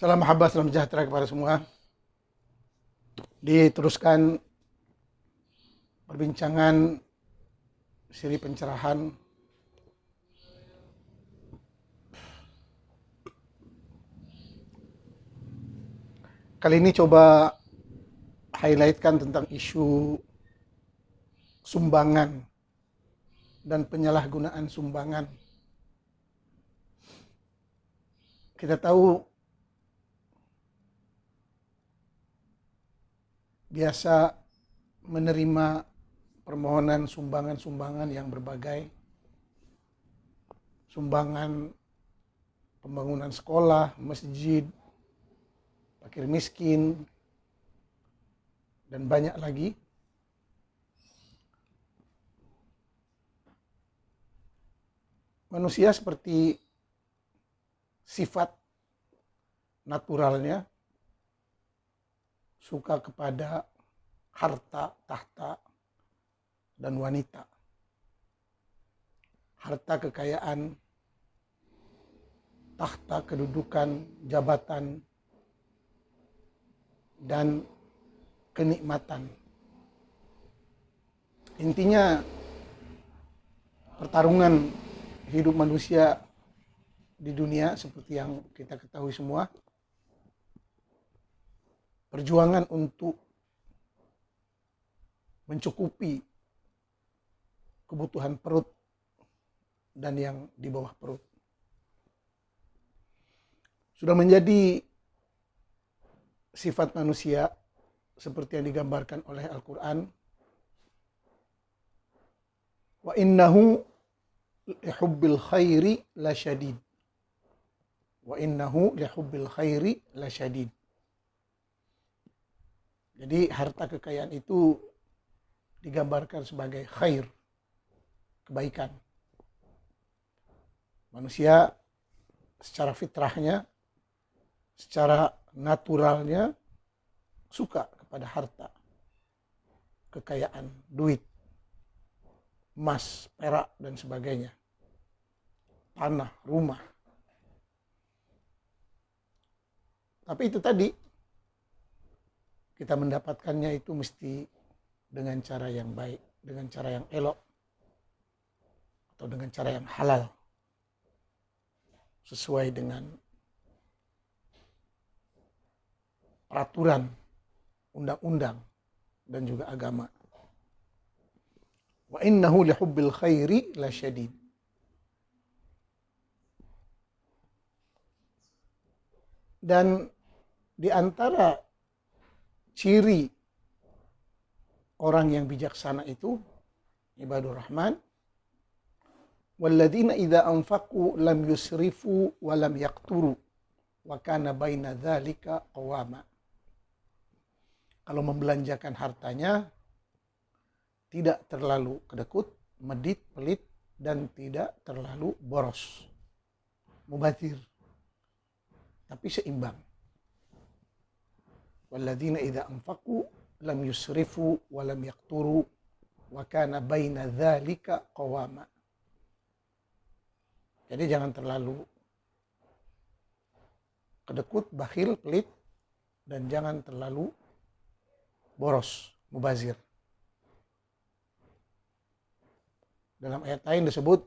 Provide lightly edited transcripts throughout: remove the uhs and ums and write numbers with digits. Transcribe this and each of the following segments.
Salam mahabbah, salam sejahtera kepada semua. Diteruskan perbincangan siri pencerahan kali ini coba highlightkan tentang isu sumbangan dan penyalahgunaan sumbangan. Kita tahu biasa menerima permohonan sumbangan-sumbangan yang berbagai, sumbangan pembangunan sekolah, masjid, fakir miskin, dan banyak lagi. Manusia seperti sifat naturalnya suka kepada harta, tahta, dan wanita. Harta kekayaan, tahta kedudukan, jabatan, dan kenikmatan. Intinya pertarungan hidup manusia di dunia seperti yang kita ketahui semua, perjuangan untuk mencukupi kebutuhan perut dan yang di bawah perut. Sudah menjadi sifat manusia seperti yang digambarkan oleh Al-Quran. Wa innahu lihubbil khairi lasyadid. Wa innahu lihubbil khairi lasyadid. Jadi harta kekayaan itu digambarkan sebagai khair, kebaikan. Manusia secara fitrahnya, secara naturalnya suka kepada harta, kekayaan, duit, emas, perak, dan sebagainya. Tanah, rumah. Tapi itu tadi, kita mendapatkannya itu mesti dengan cara yang baik, dengan cara yang elok, atau dengan cara yang halal, sesuai dengan peraturan, undang-undang, dan juga agama. Wa innahu lihubbil khairi lasyadid. Dan di antara ciri orang yang bijaksana itu, ibadur rahman, walladzina idza anfaqu lam yusrifu wa lam yaqturu wa kana baina dzalika qawama. Kalau membelanjakan hartanya tidak terlalu kedekut, medit, pelit, dan tidak terlalu boros, mubazir, tapi seimbang. Walladzina idza anfaqu lam yusrifu wa lam yaqturu wa kana baina dzalika qawama. Jadi jangan terlalu kedekut, bakhil, pelit, dan jangan terlalu boros, mubazir. Dalam ayat lain disebut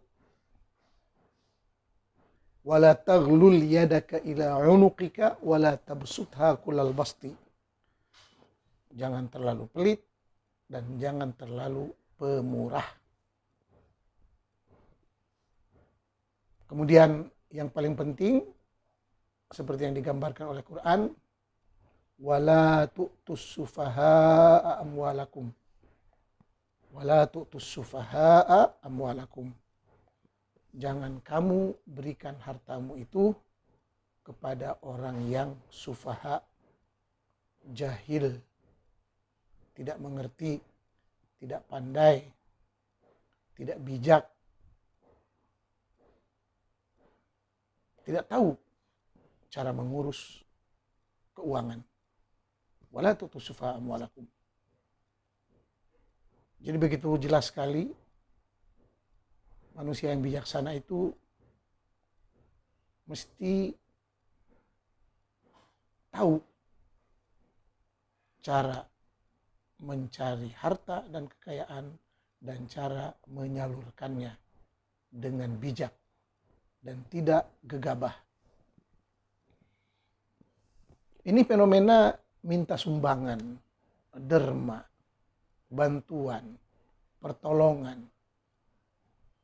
wala taghlul yadaka ila unuqika wala tabsutha kullal basti. Jangan terlalu pelit dan jangan terlalu pemurah. Kemudian yang paling penting seperti yang digambarkan oleh Quran, wala tu'tus sufaha'a amwalakum. Wala tu'tus sufaha'a amwalakum. Jangan kamu berikan hartamu itu kepada orang yang sufaha, jahil, tidak mengerti, tidak pandai, tidak bijak, tidak tahu cara mengurus keuangan. Wala tu'tus sufaha'a amwalakum. Jadi begitu jelas sekali manusia yang bijaksana itu mesti tahu cara mencari harta dan kekayaan dan cara menyalurkannya dengan bijak dan tidak gegabah. Ini fenomena minta sumbangan, derma, bantuan, pertolongan,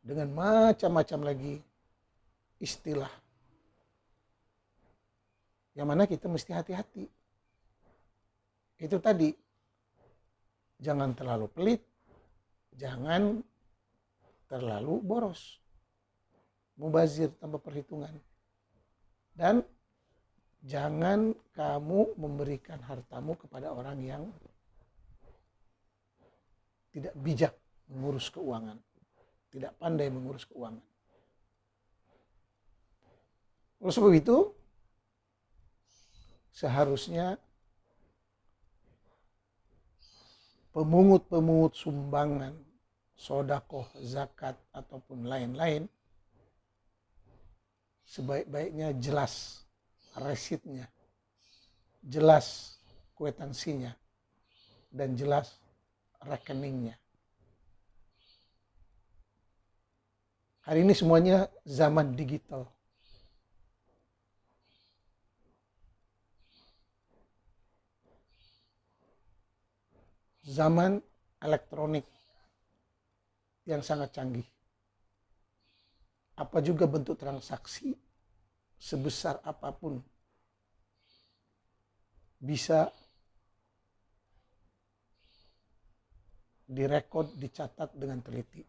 dengan macam-macam lagi istilah. Yang mana kita mesti hati-hati. Itu tadi, jangan terlalu pelit, jangan terlalu boros, mubazir tanpa perhitungan. Dan jangan kamu memberikan hartamu kepada orang yang tidak bijak mengurus keuangan, tidak pandai mengurus keuangan. Oleh sebab itu, seharusnya pemungut-pemungut sumbangan, sodakoh, zakat, ataupun lain-lain, sebaik-baiknya jelas resitnya, jelas kwitansinya, dan jelas rekeningnya. Hari ini semuanya zaman digital. Zaman elektronik yang sangat canggih. Apa juga bentuk transaksi sebesar apapun bisa direkod, dicatat dengan teliti.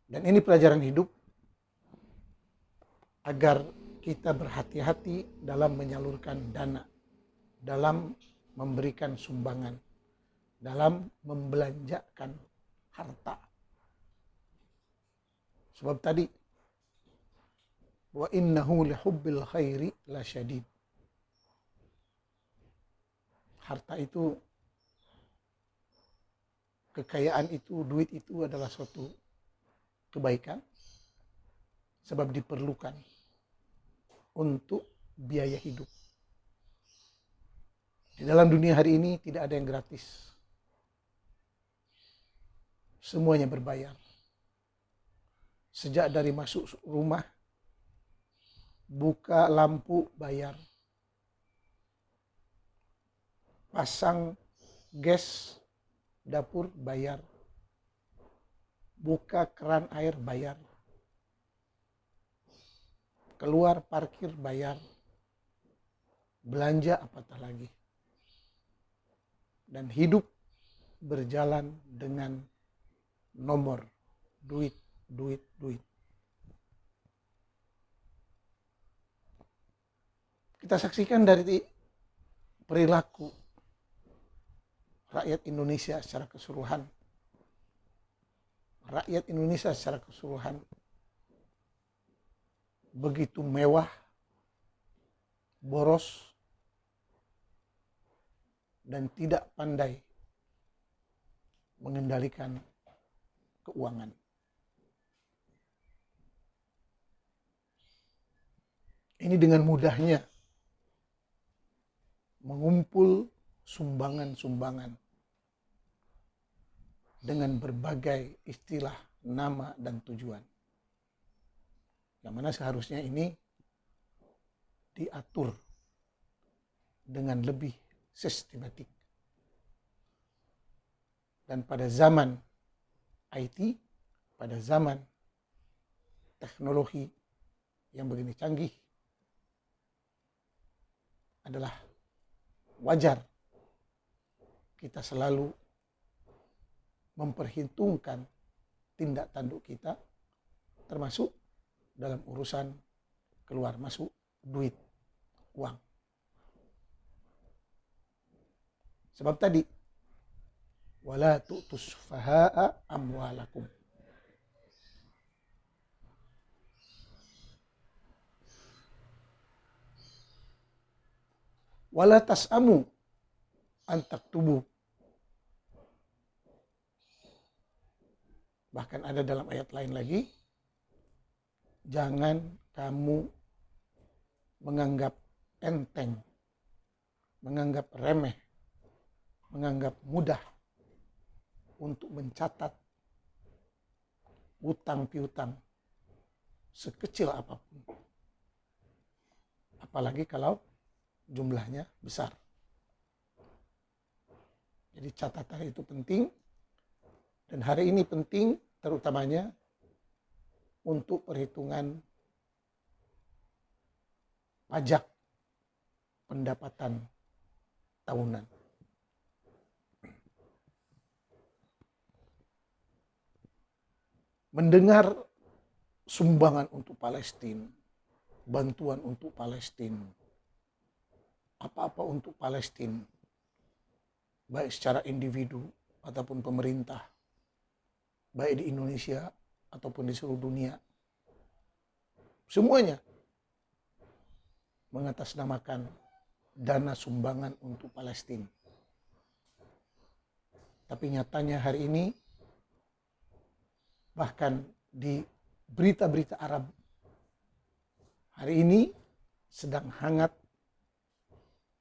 Dan ini pelajaran hidup agar kita berhati-hati dalam menyalurkan dana, dalam memberikan sumbangan, dalam membelanjakan harta. Sebab tadi, wa innahu lihubbil khairi lasyadid. Harta itu, kekayaan itu, duit itu adalah suatu kebaikan, sebab diperlukan untuk biaya hidup. Di dalam dunia hari ini tidak ada yang gratis. Semuanya berbayar. Sejak dari masuk rumah, buka lampu bayar, pasang gas dapur bayar, buka keran air bayar, keluar parkir bayar, belanja apatah lagi. Dan hidup berjalan dengan nomor duit, duit, duit. Kita saksikan dari perilaku rakyat Indonesia secara keseluruhan. Rakyat Indonesia secara keseluruhan begitu mewah, boros, dan tidak pandai mengendalikan keuangan. Ini dengan mudahnya mengumpul sumbangan-sumbangan dengan berbagai istilah, nama, dan tujuan. Yang mana seharusnya ini diatur dengan lebih sistematik. Dan pada zaman IT, pada zaman teknologi yang begini canggih, adalah wajar kita selalu memperhitungkan tindak tanduk kita, termasuk dalam urusan keluar masuk duit, uang. Sebab tadi, wala tu'tus sufaha'a amwalakum. Wala tas'amu an taktubu. Bahkan ada dalam ayat lain lagi, jangan kamu menganggap enteng, menganggap remeh, menganggap mudah untuk mencatat utang piutang sekecil apapun. Apalagi kalau jumlahnya besar. Jadi catatan itu penting, dan hari ini penting terutamanya untuk perhitungan pajak pendapatan tahunan. Mendengar sumbangan untuk Palestina, bantuan untuk Palestina, apa-apa untuk Palestina, baik secara individu ataupun pemerintah, baik di Indonesia ataupun di seluruh dunia, semuanya mengatasnamakan dana sumbangan untuk Palestina. Tapi nyatanya hari ini, bahkan di berita-berita Arab hari ini sedang hangat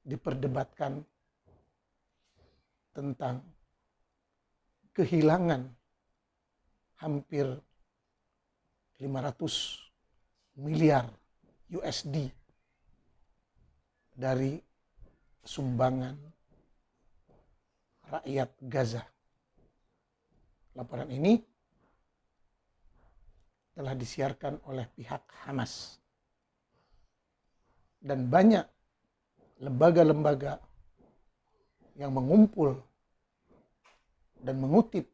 diperdebatkan tentang kehilangan hampir 500 miliar USD dari sumbangan rakyat Gaza. Laporan ini telah disiarkan oleh pihak Hamas. Dan banyak lembaga-lembaga yang mengumpul dan mengutip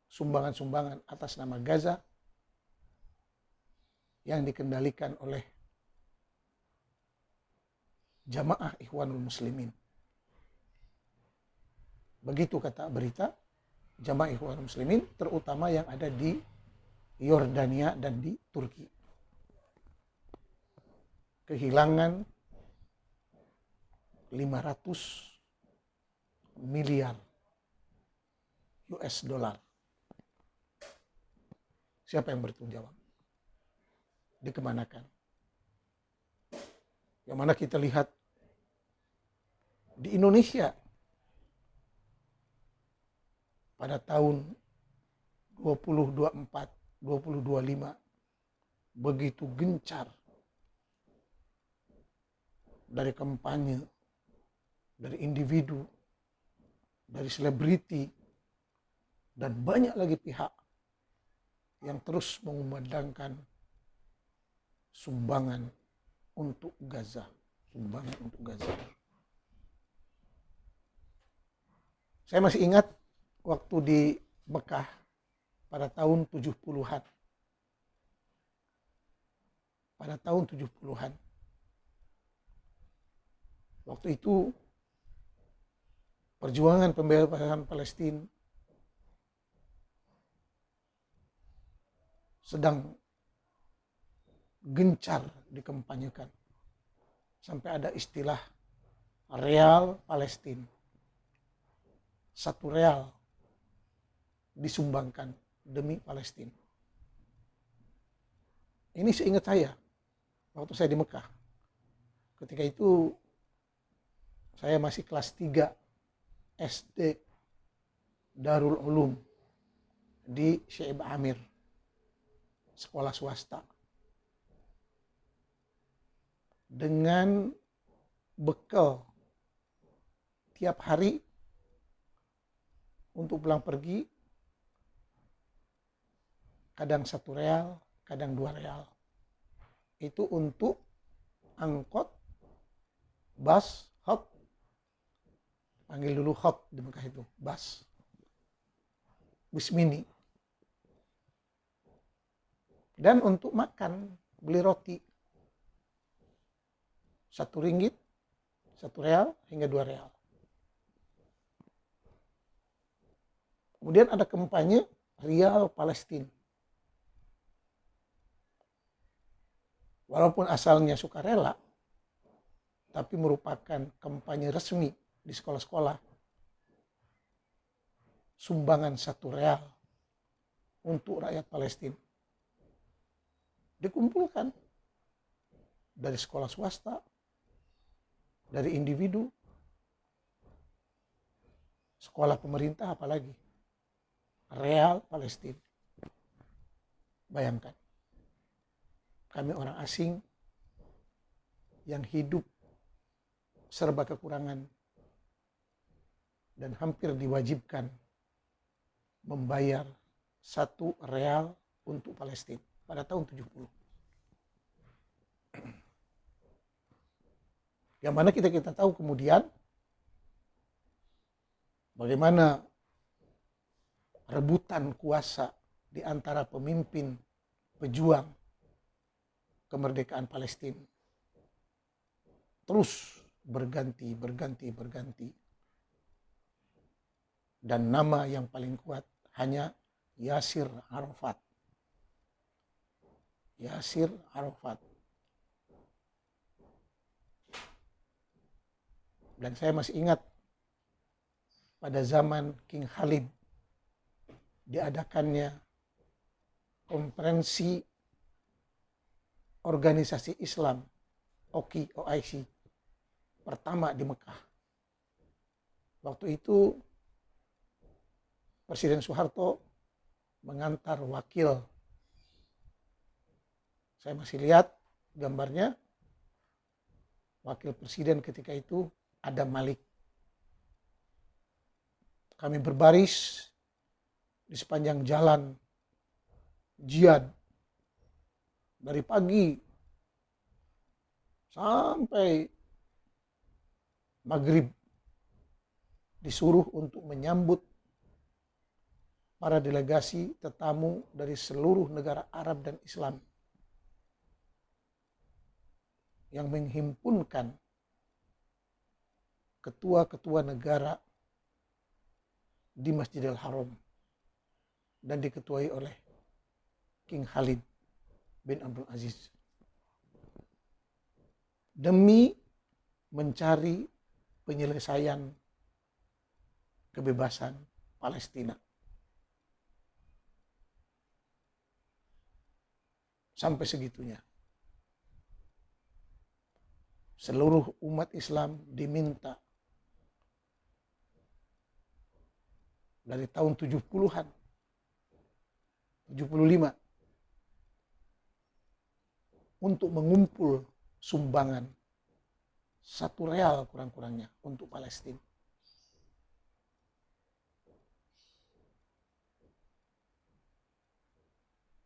sumbangan-sumbangan atas nama Gaza yang dikendalikan oleh Jamaah Ikhwanul Muslimin. Begitu kata berita, Jamaah Ikhwanul Muslimin terutama yang ada di Yordania dan di Turki. Kehilangan 500 miliar US dollar. Siapa yang bertanggung jawab? Dikemanakan? Yang mana kita lihat di Indonesia pada tahun 2024, 2025 begitu gencar dari kampanye, dari individu, dari selebriti, dan banyak lagi pihak yang terus mengumandangkan sumbangan untuk Gaza. Sumbangan untuk Gaza. Saya masih ingat waktu di Mekah pada tahun 70-an. Pada tahun 70-an. Waktu itu perjuangan pembebasan Palestina sedang gencar dikampanyekan. Sampai ada istilah real Palestina. 1 real disumbangkan demi Palestina. Ini seingat saya, waktu saya di Mekah. Ketika itu saya masih kelas 3 SD Darul Ulum di Syaib Amir, sekolah swasta. Dengan bekal tiap hari untuk pulang pergi, kadang 1 real, kadang 2 real. Itu untuk angkot, bus, hot. Panggil dulu hot di Mekah itu, bus. Bus mini. Dan untuk makan, beli roti. 1 ringgit, 1 real, hingga 2 real. Kemudian ada kampanye Rial Palestina. Walaupun asalnya sukarela, tapi merupakan kampanye resmi di sekolah-sekolah. Sumbangan 1 real untuk rakyat Palestina. Dikumpulkan dari sekolah swasta, dari individu, sekolah pemerintah, apalagi real Palestina. Bayangkan, kami orang asing yang hidup serba kekurangan dan hampir diwajibkan membayar 1 real untuk Palestina pada tahun 70. Yang mana kita tahu kemudian bagaimana rebutan kuasa di antara pemimpin pejuang kemerdekaan Palestina terus berganti. Dan nama yang paling kuat hanya Yasir Arafat. Yasir Arafat. Dan saya masih ingat pada zaman King Khalid diadakannya konferensi organisasi Islam OIC pertama di Mekah. Waktu itu Presiden Soeharto mengantar wakil. Saya masih lihat gambarnya, wakil presiden ketika itu Adam Malik. Kami berbaris di sepanjang jalan Jihad dari pagi sampai maghrib, disuruh untuk menyambut para delegasi tetamu dari seluruh negara Arab dan Islam yang menghimpunkan ketua-ketua negara di Masjidil Haram dan diketuai oleh King Khalid bin Abdul Aziz demi mencari penyelesaian kebebasan Palestina. Sampai segitunya. Seluruh umat Islam diminta dari tahun 70-an, 75, untuk mengumpul sumbangan 1 real kurang-kurangnya untuk Palestina.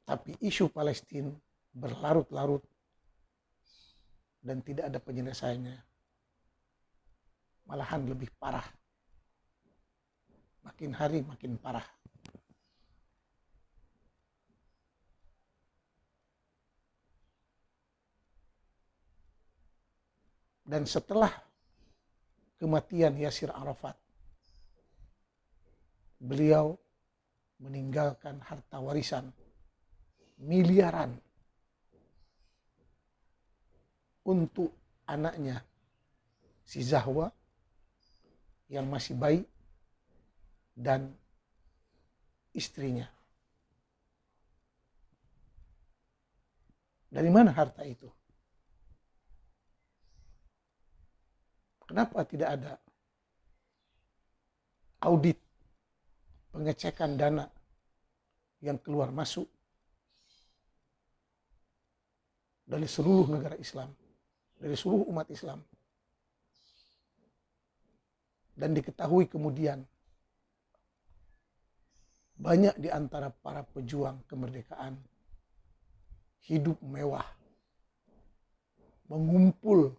Tapi isu Palestina berlarut-larut dan tidak ada penyelesaiannya. Malahan lebih parah. Makin hari makin parah. Dan setelah kematian Yasir Arafat, beliau meninggalkan harta warisan miliaran untuk anaknya si Zahwa yang masih bayi dan istrinya. Dari mana harta itu? Kenapa tidak ada audit pengecekan dana yang keluar masuk dari seluruh negara Islam, dari seluruh umat Islam? Dan diketahui kemudian banyak di antara para pejuang kemerdekaan hidup mewah, mengumpul,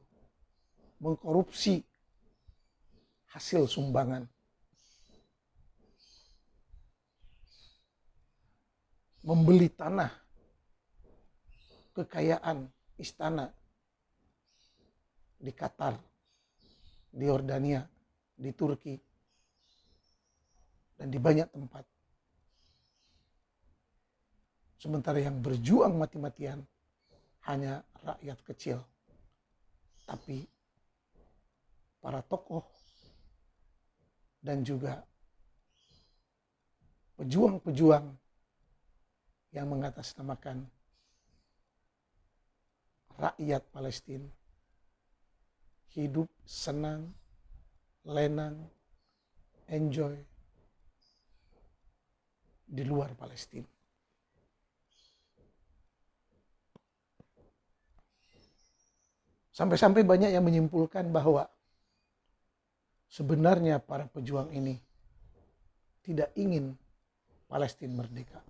mengkorupsi hasil sumbangan, membeli tanah, kekayaan istana di Qatar, di Yordania, di Turki, dan di banyak tempat. Sementara yang berjuang mati-matian hanya rakyat kecil. Tapi para tokoh dan juga pejuang-pejuang yang mengatasnamakan rakyat Palestina hidup senang, lenang, enjoy di luar Palestina. Sampai-sampai banyak yang menyimpulkan bahwa sebenarnya para pejuang ini tidak ingin Palestina merdeka.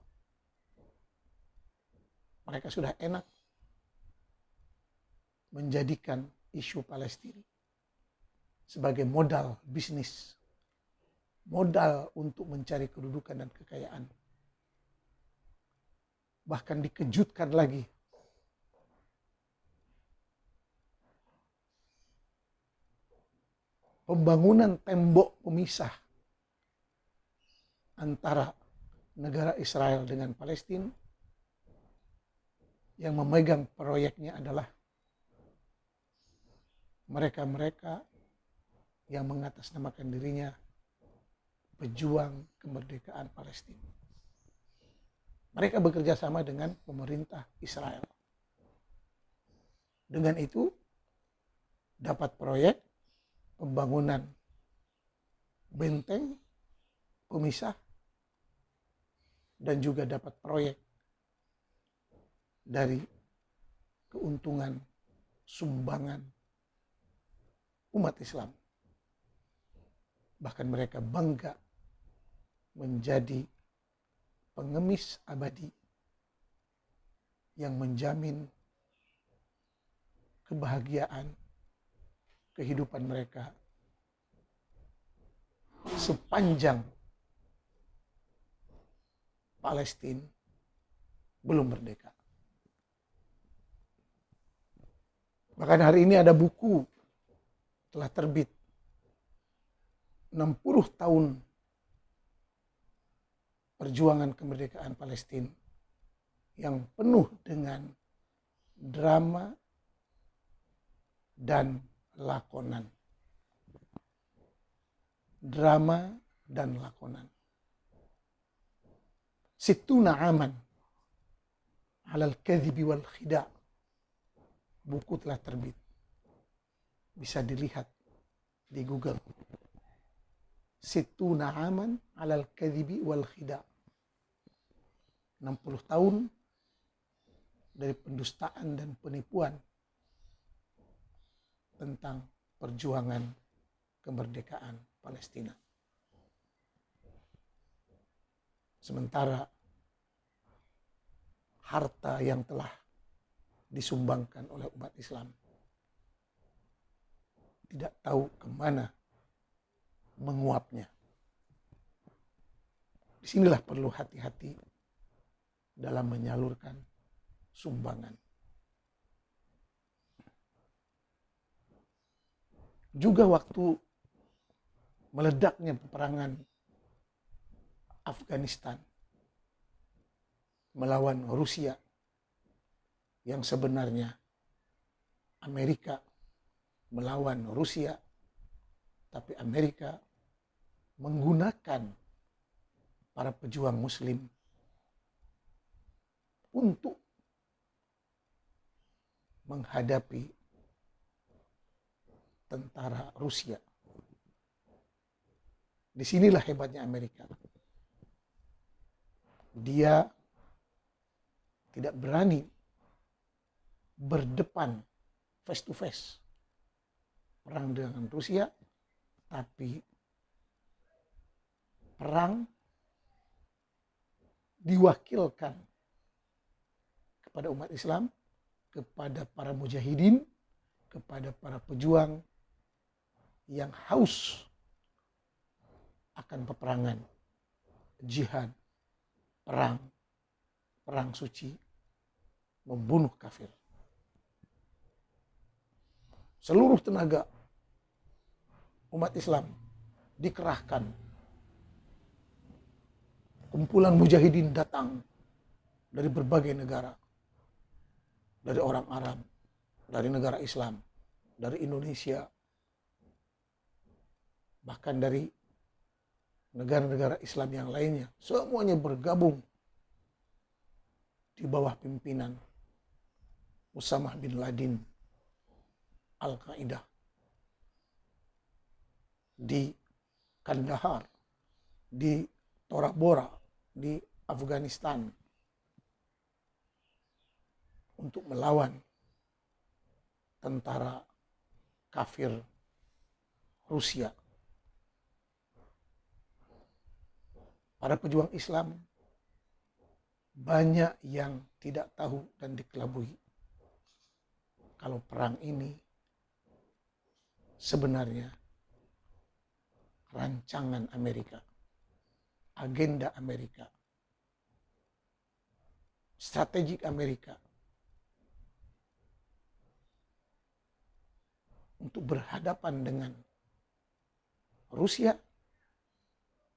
Mereka sudah enak menjadikan isu Palestina sebagai modal bisnis, modal untuk mencari kedudukan dan kekayaan. Bahkan dikejutkan lagi pembangunan tembok pemisah antara negara Israel dengan Palestina, yang memegang proyeknya adalah mereka-mereka yang mengatasnamakan dirinya pejuang kemerdekaan Palestina. Mereka bekerja sama dengan pemerintah Israel. Dengan itu dapat proyek pembangunan benteng pemisah dan juga dapat proyek dari keuntungan sumbangan umat Islam. Bahkan mereka bangga menjadi pengemis abadi yang menjamin kebahagiaan kehidupan mereka sepanjang Palestina belum merdeka. Bahkan hari ini ada buku telah terbit 60 tahun perjuangan kemerdekaan Palestina yang penuh dengan drama dan lakonan. Drama dan lakonan. Sittuna aman alal kadhibi wal khida'. Buku telah terbit. Bisa dilihat di Google. Sittuna aman alal kadhibi wal khida'. 60 tahun dari pendustaan dan penipuan tentang perjuangan kemerdekaan Palestina. Sementara harta yang telah disumbangkan oleh umat Islam tidak tahu kemana menguapnya. Disinilah perlu hati-hati dalam menyalurkan sumbangan. Juga waktu meledaknya peperangan Afghanistan melawan Rusia, yang sebenarnya Amerika melawan Rusia, tapi Amerika menggunakan para pejuang Muslim untuk menghadapi tentara Rusia. Disinilah hebatnya Amerika. Dia tidak berani berdepan face to face perang dengan Rusia, tapi perang diwakilkan kepada umat Islam, kepada para mujahidin, kepada para pejuang yang haus akan peperangan, jihad, perang suci, membunuh kafir. Seluruh tenaga umat Islam dikerahkan. Kumpulan mujahidin datang dari berbagai negara. Dari orang Arab, dari negara Islam, dari Indonesia, bahkan dari negara-negara Islam yang lainnya. Semuanya bergabung di bawah pimpinan Usamah bin Laden, Al-Qaeda, di Kandahar, di Tora Bora, di Afghanistan untuk melawan tentara kafir Rusia. Para pejuang Islam banyak yang tidak tahu dan dikelabui kalau perang ini sebenarnya rancangan Amerika, agenda Amerika, strategik Amerika untuk berhadapan dengan Rusia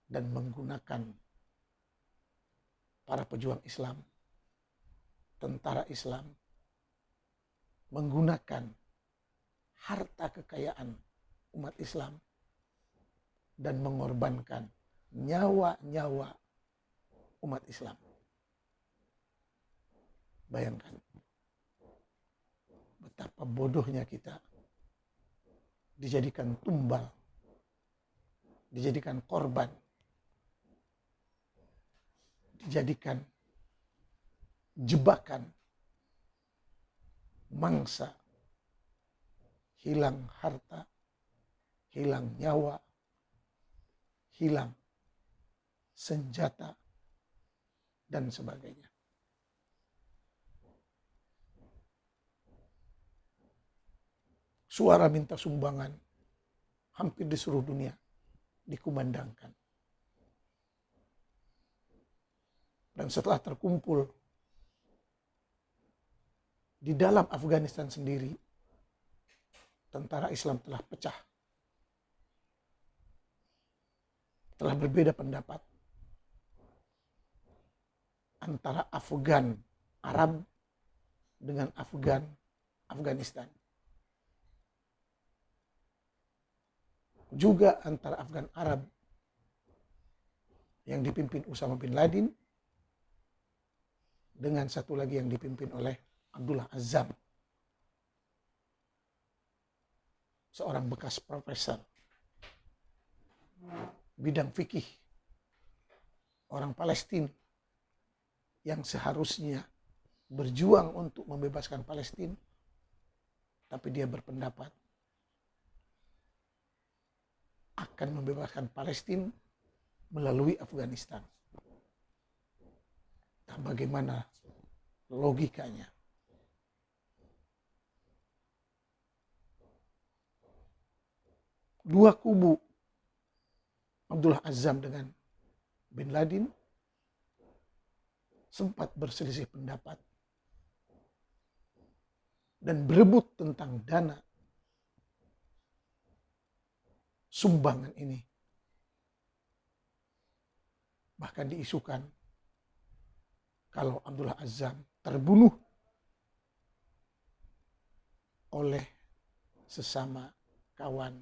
dan menggunakan para pejuang Islam, tentara Islam, menggunakan harta kekayaan umat Islam dan mengorbankan nyawa-nyawa umat Islam. Bayangkan betapa bodohnya kita dijadikan tumbal, dijadikan korban, dijadikan jebakan mangsa, hilang harta, hilang nyawa, hilang senjata, dan sebagainya. Suara minta sumbangan hampir di seluruh dunia dikumandangkan. Dan setelah terkumpul di dalam Afghanistan sendiri, tentara Islam telah pecah. Telah berbeda pendapat antara Afgan Arab dengan Afghanistan. Juga antara Afgan Arab yang dipimpin Usama bin Laden dengan satu lagi yang dipimpin oleh Abdullah Azzam, seorang bekas profesor bidang fikih, orang Palestina yang seharusnya berjuang untuk membebaskan Palestina, tapi dia berpendapat akan membebaskan Palestina melalui Afghanistan. Nah, bagaimana logikanya? Dua kubu, Abdullah Azzam dengan bin Laden, sempat berselisih pendapat dan berebut tentang dana sumbangan ini. Bahkan diisukan kalau Abdullah Azzam terbunuh oleh sesama kawan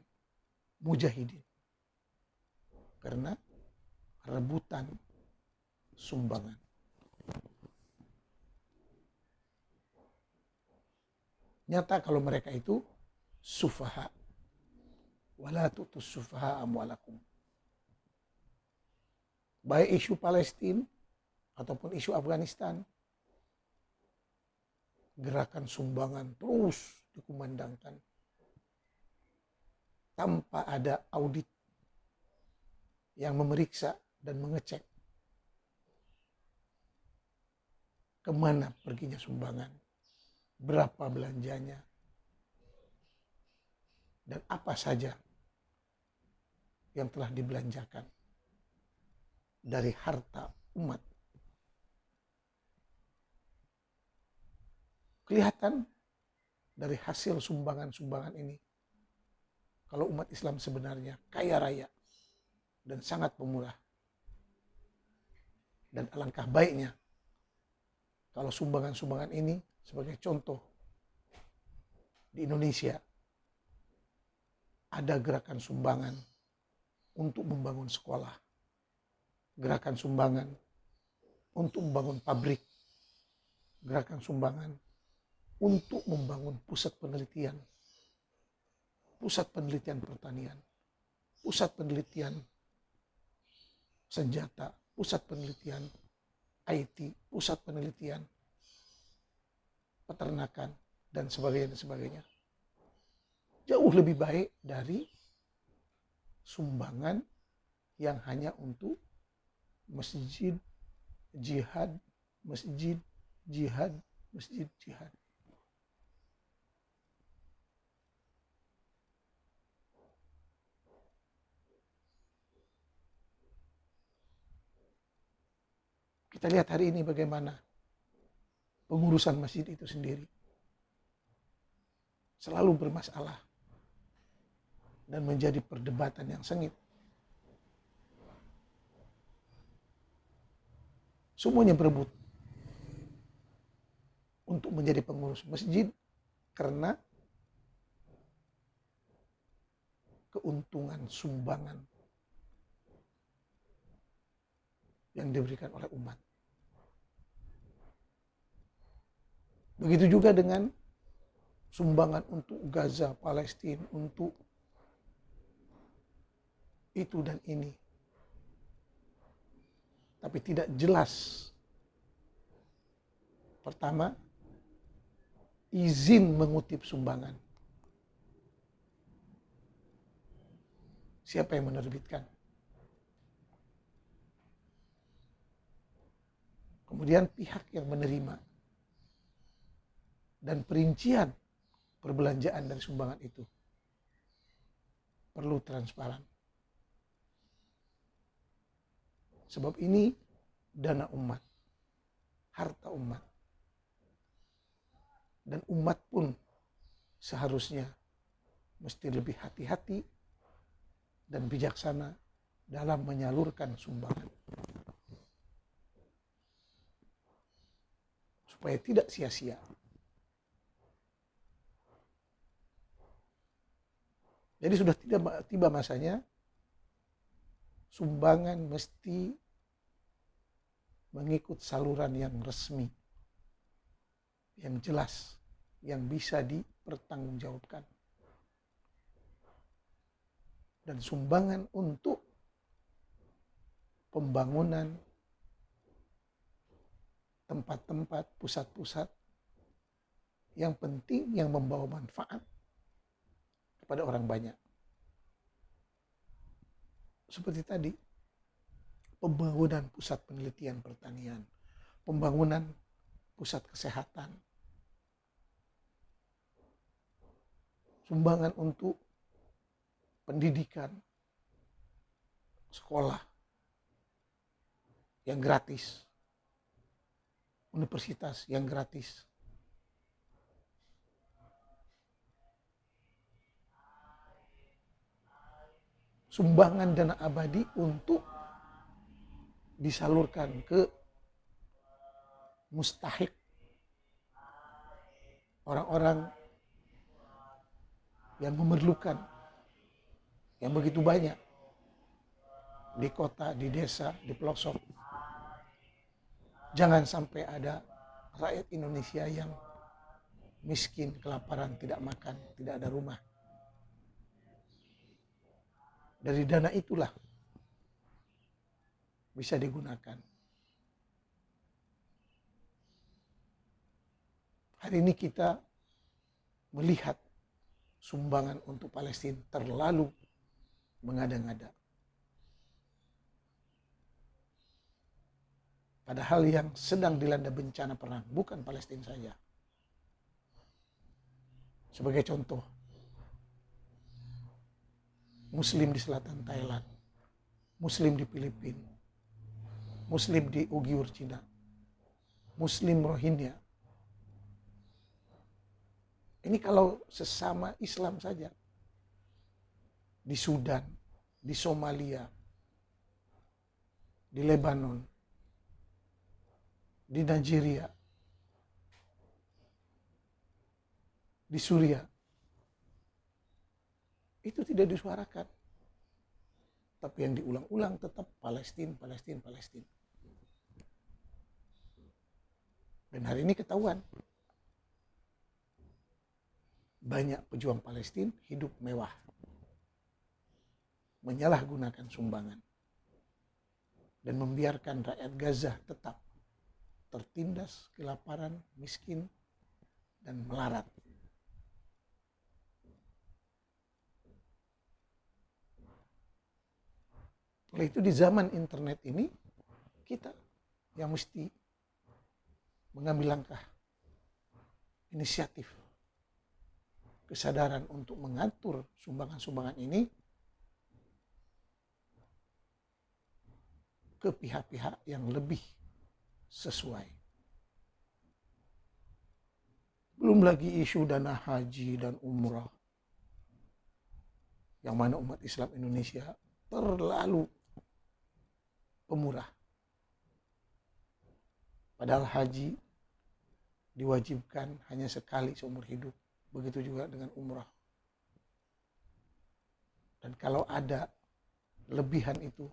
mujahidin karena rebutan sumbangan. Nyata kalau mereka itu sufaha. Wala tu'tus sufaha amwalakum. Baik isu Palestina ataupun isu Afghanistan, gerakan sumbangan terus dikumandangkan tanpa ada audit yang memeriksa dan mengecek kemana perginya sumbangan, berapa belanjanya, dan apa saja yang telah dibelanjakan dari harta umat. Kelihatan dari hasil sumbangan-sumbangan ini kalau umat Islam sebenarnya kaya raya dan sangat pemurah. Dan alangkah baiknya kalau sumbangan-sumbangan ini sebagai contoh di Indonesia ada gerakan sumbangan untuk membangun sekolah, gerakan sumbangan untuk membangun pabrik, gerakan sumbangan untuk membangun pusat penelitian pertanian, pusat penelitian senjata, pusat penelitian IT, pusat penelitian peternakan, dan sebagainya, dan sebagainya. Jauh lebih baik dari sumbangan yang hanya untuk masjid, jihad, masjid, jihad, masjid, jihad. Kita lihat hari ini bagaimana pengurusan masjid itu sendiri selalu bermasalah dan menjadi perdebatan yang sengit. Semuanya berebut untuk menjadi pengurus masjid karena keuntungan sumbangan yang diberikan oleh umat. Begitu juga dengan sumbangan untuk Gaza, Palestina, untuk itu dan ini. Tapi tidak jelas. Pertama, izin mengutip sumbangan. Siapa yang menerbitkan? Kemudian pihak yang menerima. Dan perincian perbelanjaan dari sumbangan itu perlu transparan. Sebab ini dana umat, harta umat. Dan umat pun seharusnya mesti lebih hati-hati dan bijaksana dalam menyalurkan sumbangan. Supaya tidak sia-sia. Jadi sudah tiba masanya sumbangan mesti mengikut saluran yang resmi, yang jelas, yang bisa dipertanggungjawabkan. Dan sumbangan untuk pembangunan tempat-tempat, pusat-pusat yang penting, yang membawa manfaat kepada orang banyak. Seperti tadi, pembangunan pusat penelitian pertanian, pembangunan pusat kesehatan, sumbangan untuk pendidikan, sekolah yang gratis, universitas yang gratis. Sumbangan dana abadi untuk disalurkan ke mustahik, orang-orang yang memerlukan, yang begitu banyak di kota, di desa, di pelosok. Jangan sampai ada rakyat Indonesia yang miskin, kelaparan, tidak makan, tidak ada rumah. Dari dana itulah bisa digunakan. Hari ini kita melihat sumbangan untuk Palestina terlalu mengada-ngada. Padahal yang sedang dilanda bencana perang bukan Palestina saja. Sebagai contoh, Muslim di selatan Thailand, Muslim di Filipina, Muslim di Uighur Cina, Muslim Rohingya. Ini kalau sesama Islam saja. Di Sudan, di Somalia, di Lebanon, di Nigeria, di Suriah. Itu tidak disuarakan. Tapi yang diulang-ulang tetap Palestina, Palestina, Palestina. Dan hari ini ketahuan. Banyak pejuang Palestina hidup mewah. menyalahgunakan sumbangan dan membiarkan rakyat Gaza tetap tertindas, kelaparan, miskin, dan melarat. Oleh itu di zaman internet ini kita yang mesti mengambil langkah inisiatif, kesadaran untuk mengatur sumbangan-sumbangan ini ke pihak-pihak yang lebih sesuai. Belum lagi isu dana haji dan umrah, yang mana umat Islam Indonesia terlalu pemurah. Padahal haji diwajibkan hanya sekali seumur hidup. Begitu juga dengan umrah. Dan kalau ada lebihan itu,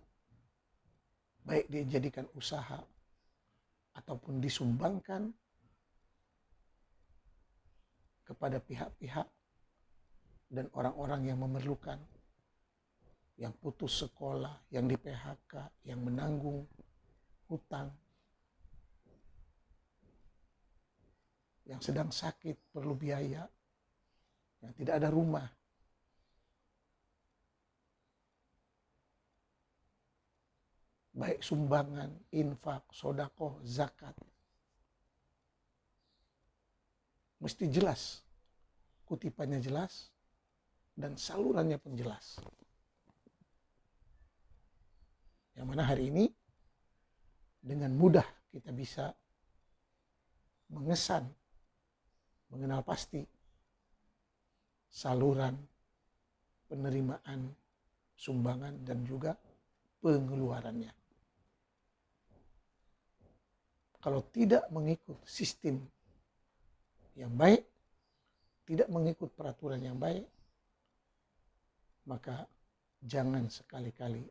baik dijadikan usaha ataupun disumbangkan kepada pihak-pihak dan orang-orang yang memerlukan, yang putus sekolah, yang di PHK, yang menanggung hutang, yang sedang sakit perlu biaya, yang tidak ada rumah. Baik sumbangan, infak, sedekah, zakat. Mesti jelas, kutipannya jelas, dan salurannya pun jelas. Yang mana hari ini dengan mudah kita bisa mengesan, mengenal pasti saluran penerimaan sumbangan dan juga pengeluarannya. Kalau tidak mengikut sistem yang baik, tidak mengikut peraturan yang baik, maka jangan sekali-kali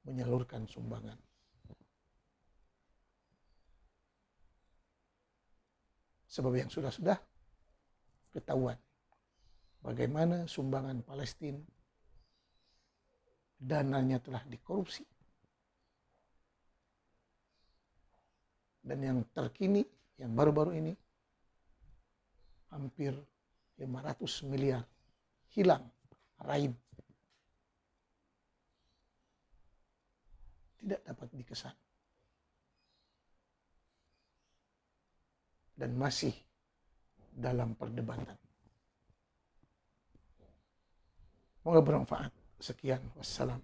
menyalurkan sumbangan. Sebab yang sudah-sudah ketahuan bagaimana sumbangan Palestina dananya telah dikorupsi. Dan yang terkini, yang baru-baru ini, hampir 500 miliar hilang, raib. Tidak dapat dikesan. Dan masih dalam perdebatan. Semoga bermanfaat. Sekian, wassalam.